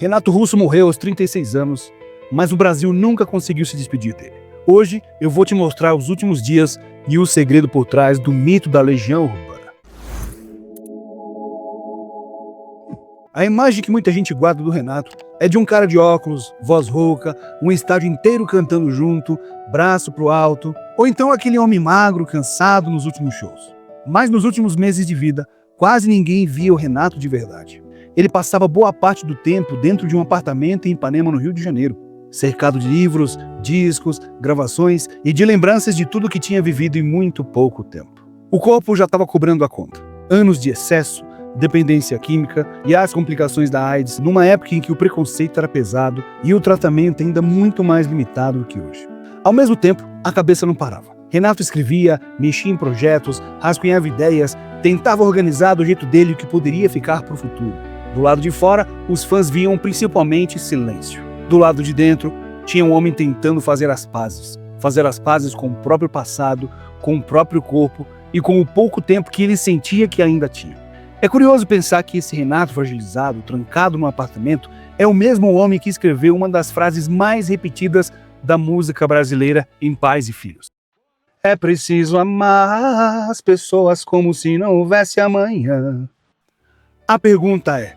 Renato Russo morreu aos 36 anos, mas o Brasil nunca conseguiu se despedir dele. Hoje eu vou te mostrar os últimos dias e o segredo por trás do mito da Legião Urbana. A imagem que muita gente guarda do Renato é de um cara de óculos, voz rouca, um estádio inteiro cantando junto, braço pro alto, ou então aquele homem magro, cansado nos últimos shows. Mas nos últimos meses de vida, quase ninguém via o Renato de verdade. Ele passava boa parte do tempo dentro de um apartamento em Ipanema, no Rio de Janeiro, cercado de livros, discos, gravações e de lembranças de tudo que tinha vivido em muito pouco tempo. O corpo já estava cobrando a conta. Anos de excesso, dependência química e as complicações da AIDS, numa época em que o preconceito era pesado e o tratamento ainda muito mais limitado do que hoje. Ao mesmo tempo, a cabeça não parava. Renato escrevia, mexia em projetos, rascunhava ideias, tentava organizar do jeito dele o que poderia ficar para o futuro. Do lado de fora, os fãs viam principalmente silêncio. Do lado de dentro, tinha um homem tentando fazer as pazes com o próprio passado, com o próprio corpo e com o pouco tempo que ele sentia que ainda tinha. É curioso pensar que esse Renato fragilizado, trancado num apartamento, é o mesmo homem que escreveu uma das frases mais repetidas da música brasileira em Pais e Filhos. É preciso amar as pessoas como se não houvesse amanhã. A pergunta é,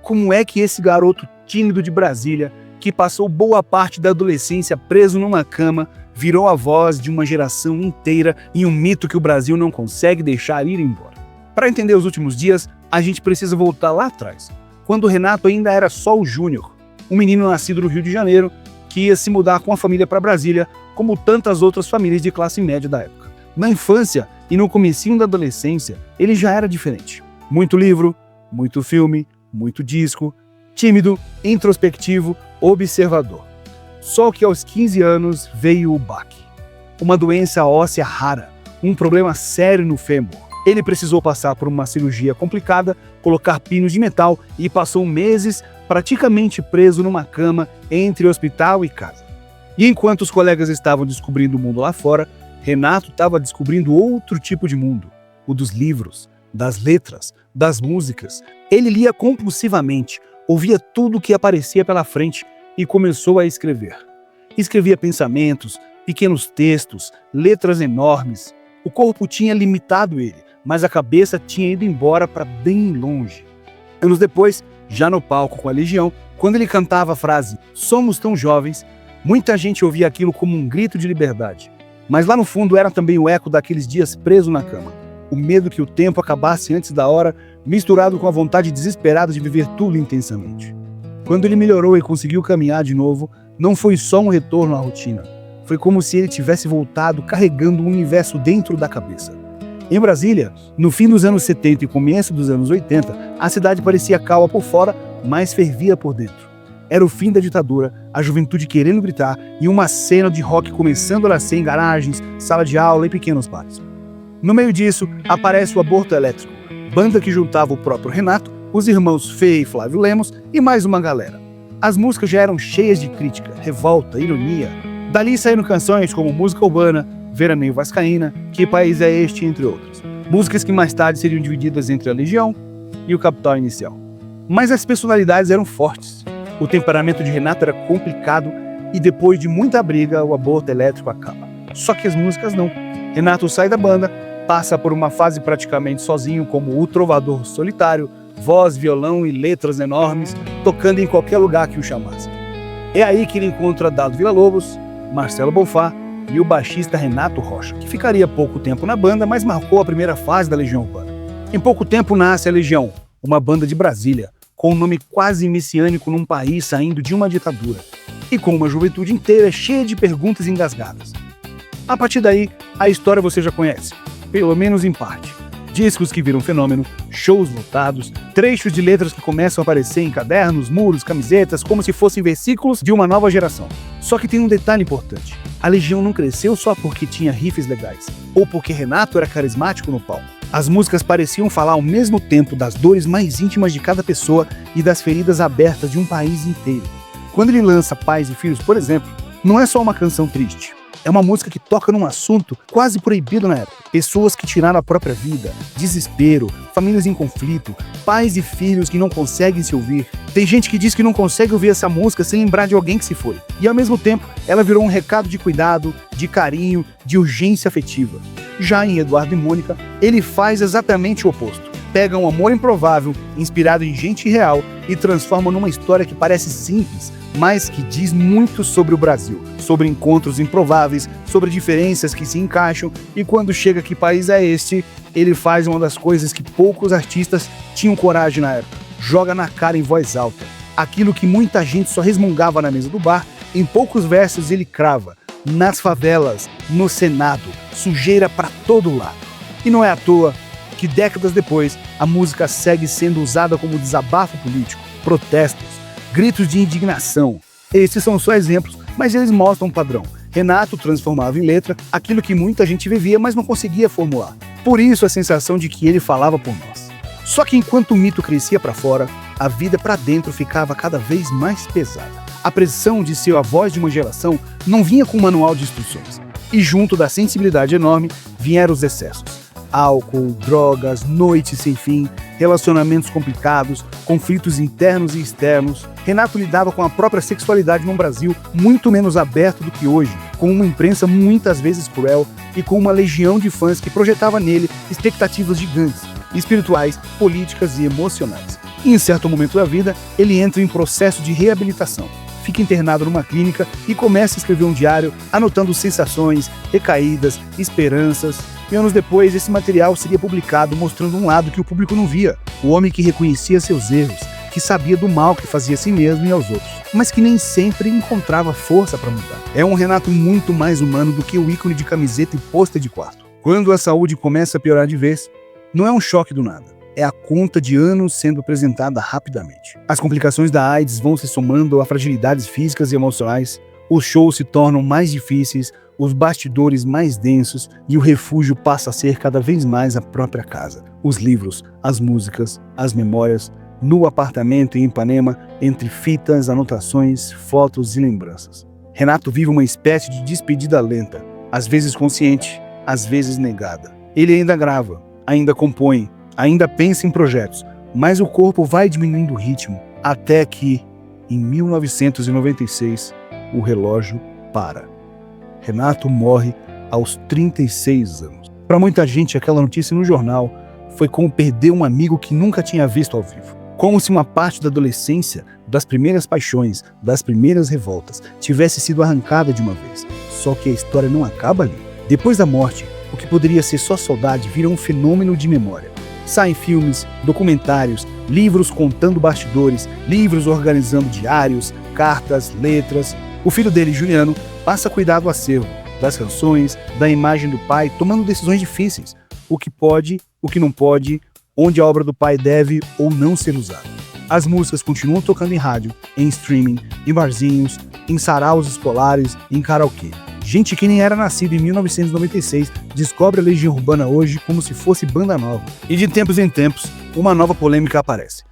como é que esse garoto tímido de Brasília, que passou boa parte da adolescência preso numa cama, virou a voz de uma geração inteira em um mito que o Brasil não consegue deixar ir embora? Para entender os últimos dias, a gente precisa voltar lá atrás, quando o Renato ainda era só o Júnior, um menino nascido no Rio de Janeiro, que ia se mudar com a família para Brasília, como tantas outras famílias de classe média da época. Na infância e no comecinho da adolescência, ele já era diferente. Muito livro, muito filme, muito disco, tímido, introspectivo, observador. Só que aos 15 anos veio o baque. Uma doença óssea rara, um problema sério no fêmur. Ele precisou passar por uma cirurgia complicada, colocar pinos de metal e passou meses praticamente preso numa cama entre hospital e casa. E enquanto os colegas estavam descobrindo o mundo lá fora, Renato estava descobrindo outro tipo de mundo, o dos livros, das letras, das músicas. Ele lia compulsivamente, ouvia tudo o que aparecia pela frente e começou a escrever. Escrevia pensamentos, pequenos textos, letras enormes. O corpo tinha limitado ele, mas a cabeça tinha ido embora para bem longe. Anos depois, já no palco com a Legião, quando ele cantava a frase "Somos tão jovens", muita gente ouvia aquilo como um grito de liberdade. Mas lá no fundo era também o eco daqueles dias preso na cama. O medo que o tempo acabasse antes da hora, misturado com a vontade desesperada de viver tudo intensamente. Quando ele melhorou e conseguiu caminhar de novo, não foi só um retorno à rotina. Foi como se ele tivesse voltado carregando o universo dentro da cabeça. Em Brasília, no fim dos anos 70 e começo dos anos 80, a cidade parecia calma por fora, mas fervia por dentro. Era o fim da ditadura, a juventude querendo gritar e uma cena de rock começando a nascer em garagens, sala de aula e pequenos bares. No meio disso, aparece o Aborto Elétrico, banda que juntava o próprio Renato, os irmãos Fê e Flávio Lemos e mais uma galera. As músicas já eram cheias de crítica, revolta, ironia. Dali saíram canções como Música Urbana, Veraneio Vascaína, Que País é Este, entre outras. Músicas que mais tarde seriam divididas entre a Legião e o Capital Inicial. Mas as personalidades eram fortes. O temperamento de Renato era complicado e depois de muita briga, o Aborto Elétrico acaba. Só que as músicas não. Renato sai da banda, passa por uma fase praticamente sozinho como o trovador solitário, voz, violão e letras enormes, tocando em qualquer lugar que o chamasse. É aí que ele encontra Dado Villa-Lobos, Marcelo Bonfá e o baixista Renato Rocha, que ficaria pouco tempo na banda, mas marcou a primeira fase da Legião Urbana. Em pouco tempo nasce a Legião, uma banda de Brasília, com um nome quase messiânico num país saindo de uma ditadura, e com uma juventude inteira cheia de perguntas engasgadas. A partir daí, a história você já conhece, pelo menos em parte. Discos que viram fenômeno, shows lotados, trechos de letras que começam a aparecer em cadernos, muros, camisetas, como se fossem versículos de uma nova geração. Só que tem um detalhe importante. A Legião não cresceu só porque tinha riffs legais, ou porque Renato era carismático no palco. As músicas pareciam falar ao mesmo tempo das dores mais íntimas de cada pessoa e das feridas abertas de um país inteiro. Quando ele lança Pais e Filhos, por exemplo, não é só uma canção triste. É uma música que toca num assunto quase proibido na época. Pessoas que tiraram a própria vida, desespero, famílias em conflito, pais e filhos que não conseguem se ouvir. Tem gente que diz que não consegue ouvir essa música sem lembrar de alguém que se foi. E ao mesmo tempo, ela virou um recado de cuidado, de carinho, de urgência afetiva. Já em Eduardo e Mônica, ele faz exatamente o oposto. Pega um amor improvável, inspirado em gente real, e transforma numa história que parece simples, mas que diz muito sobre o Brasil, sobre encontros improváveis, sobre diferenças que se encaixam, e quando chega Que País é Este, ele faz uma das coisas que poucos artistas tinham coragem na época. Joga na cara em voz alta. Aquilo que muita gente só resmungava na mesa do bar, em poucos versos ele crava. Nas favelas, no Senado, sujeira pra todo lado. E não é à toa que décadas depois, a música segue sendo usada como desabafo político, protestos, gritos de indignação. Esses são só exemplos, mas eles mostram um padrão. Renato transformava em letra aquilo que muita gente vivia, mas não conseguia formular. Por isso a sensação de que ele falava por nós. Só que enquanto o mito crescia para fora, a vida para dentro ficava cada vez mais pesada. A pressão de ser a voz de uma geração não vinha com um manual de instruções. E junto da sensibilidade enorme, vieram os excessos. Álcool, drogas, noites sem fim, relacionamentos complicados, conflitos internos e externos. Renato lidava com a própria sexualidade num Brasil muito menos aberto do que hoje, com uma imprensa muitas vezes cruel e com uma legião de fãs que projetava nele expectativas gigantes, espirituais, políticas e emocionais. E em certo momento da vida, ele entra em processo de reabilitação. Fica internado numa clínica e começa a escrever um diário, anotando sensações, recaídas, esperanças. E anos depois, esse material seria publicado mostrando um lado que o público não via. O homem que reconhecia seus erros, que sabia do mal que fazia a si mesmo e aos outros, mas que nem sempre encontrava força para mudar. É um Renato muito mais humano do que o ícone de camiseta e pôster de quarto. Quando a saúde começa a piorar de vez, não é um choque do nada. É a conta de anos sendo apresentada rapidamente. As complicações da AIDS vão se somando a fragilidades físicas e emocionais, os shows se tornam mais difíceis, os bastidores mais densos e o refúgio passa a ser cada vez mais a própria casa. Os livros, as músicas, as memórias, no apartamento em Ipanema, entre fitas, anotações, fotos e lembranças. Renato vive uma espécie de despedida lenta, às vezes consciente, às vezes negada. Ele ainda grava, ainda compõe, ainda pensa em projetos, mas o corpo vai diminuindo o ritmo, até que, em 1996, o relógio para. Renato morre aos 36 anos. Para muita gente, aquela notícia no jornal foi como perder um amigo que nunca tinha visto ao vivo. Como se uma parte da adolescência, das primeiras paixões, das primeiras revoltas, tivesse sido arrancada de uma vez. Só que a história não acaba ali. Depois da morte, o que poderia ser só saudade vira um fenômeno de memória. Saem filmes, documentários, livros contando bastidores, livros organizando diários, cartas, letras. O filho dele, Juliano, passa a cuidar do acervo, das canções, da imagem do pai, tomando decisões difíceis. O que pode, o que não pode, onde a obra do pai deve ou não ser usada. As músicas continuam tocando em rádio, em streaming, em barzinhos, em saraus escolares, em karaokê. Gente que nem era nascido em 1996 descobre a Legião Urbana hoje como se fosse banda nova. E de tempos em tempos, uma nova polêmica aparece.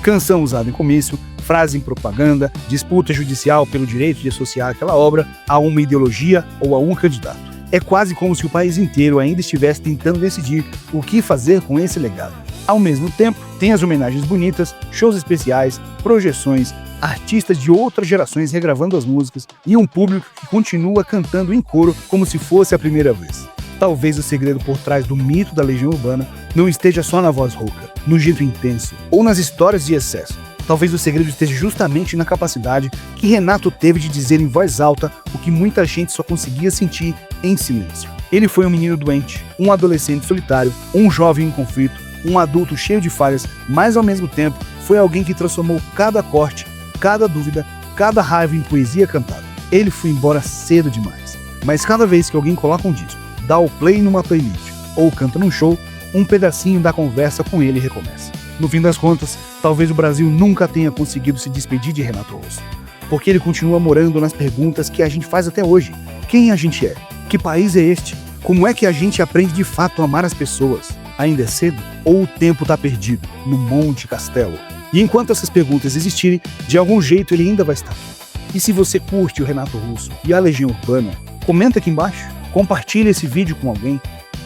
Canção usada em comício, frase em propaganda, disputa judicial pelo direito de associar aquela obra a uma ideologia ou a um candidato. É quase como se o país inteiro ainda estivesse tentando decidir o que fazer com esse legado. Ao mesmo tempo, tem as homenagens bonitas, shows especiais, projeções, artistas de outras gerações regravando as músicas e um público que continua cantando em coro como se fosse a primeira vez. Talvez o segredo por trás do mito da Legião Urbana não esteja só na voz rouca, no jeito intenso ou nas histórias de excesso. Talvez o segredo esteja justamente na capacidade que Renato teve de dizer em voz alta o que muita gente só conseguia sentir em silêncio. Ele foi um menino doente, um adolescente solitário, um jovem em conflito, um adulto cheio de falhas, mas ao mesmo tempo foi alguém que transformou cada corte, cada dúvida, cada raiva em poesia cantada. Ele foi embora cedo demais, mas cada vez que alguém coloca um disco, dá o play numa playlist ou canta num show, um pedacinho da conversa com ele recomeça. No fim das contas, talvez o Brasil nunca tenha conseguido se despedir de Renato Russo, porque ele continua morando nas perguntas que a gente faz até hoje. Quem a gente é? Que país é este? Como é que a gente aprende de fato a amar as pessoas? Ainda é cedo? Ou o tempo está perdido, no Monte Castelo? E enquanto essas perguntas existirem, de algum jeito ele ainda vai estar aqui. E se você curte o Renato Russo e a Legião Urbana, Comenta aqui embaixo, compartilha esse vídeo com alguém,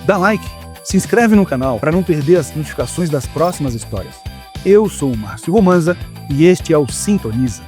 dá like, se inscreve no canal para não perder as notificações das próximas histórias. Eu sou o Márcio Romanza e este é o Sintoniza.